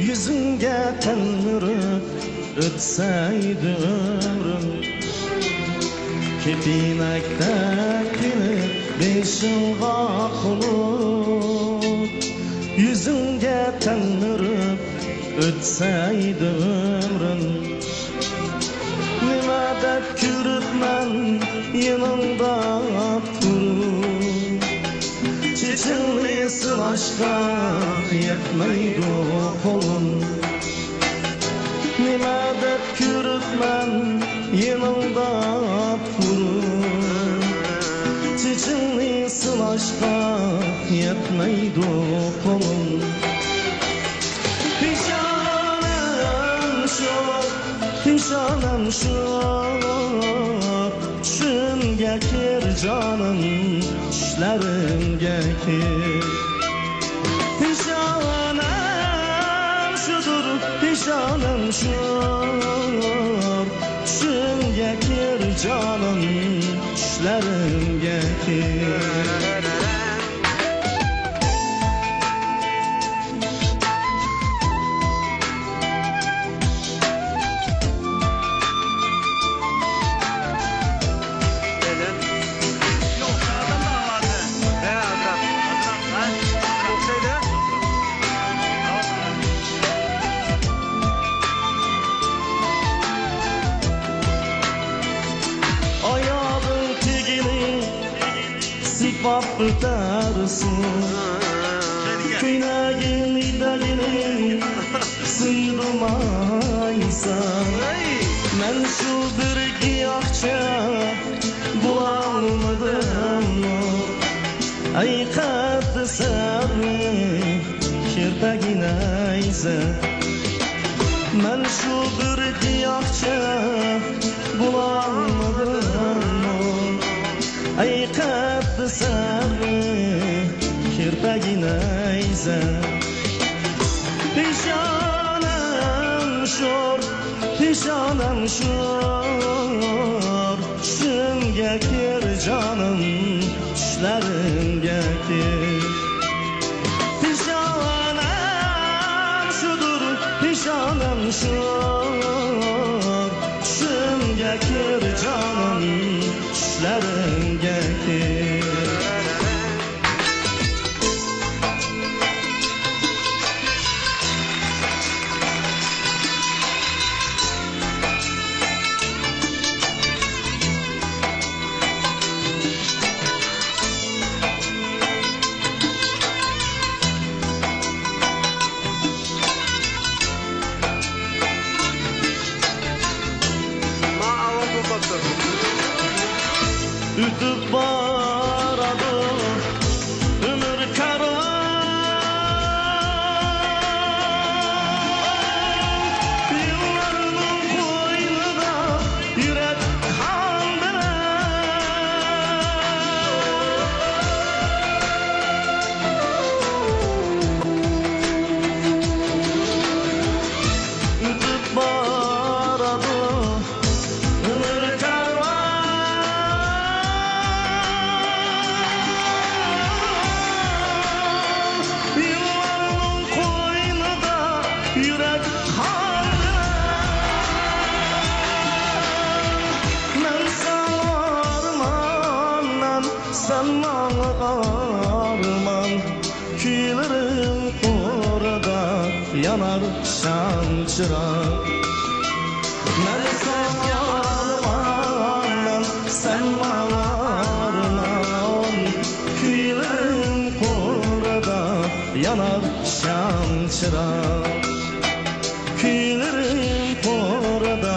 Yüzünge telmürüp ötseydi ömrüm. Kepinektekini beşinga kulup Yüzünge telmürüp ötseydi ömrüm. Nima dep kürüpmen yanında turup Çeçilli sılaşka yetmeydi kolun. Nima dep kürüpmen yanında turup Çeçilli sılaşka yetmeydi kolun. Pişanem şok Düşünge kir canım işlerimge kir. Pişanem şudur pişanem şok Düşünge kir canım işlerimge kir. Sifafı tersin Kıynağın idagini sıyırmaysan. Men şu bir giyahça bulanmadım. Ay katı sarı kirpeginaysa. Men şu bir giyahça bulanmadım. Ay katı sarı kirpeginaysa. Pişanem şor pişanem şor Şümge kir canım düşlerimge kir. Pişanem şudur pişanem şor Şümge kir canım düşlerimge kir. Ütüp baradı ömür karvan. Yıllarının koynuna yürek kandıran. Ütüp baradı ömür yürek kandıran. Men sana arman sen bana arman. Kuylerim orada yanar şan çırak. Men sana arman sen bana arman. Kuylerim orada yanar şan çırak. Kuylerim orada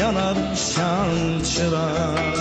yanar şan çırak.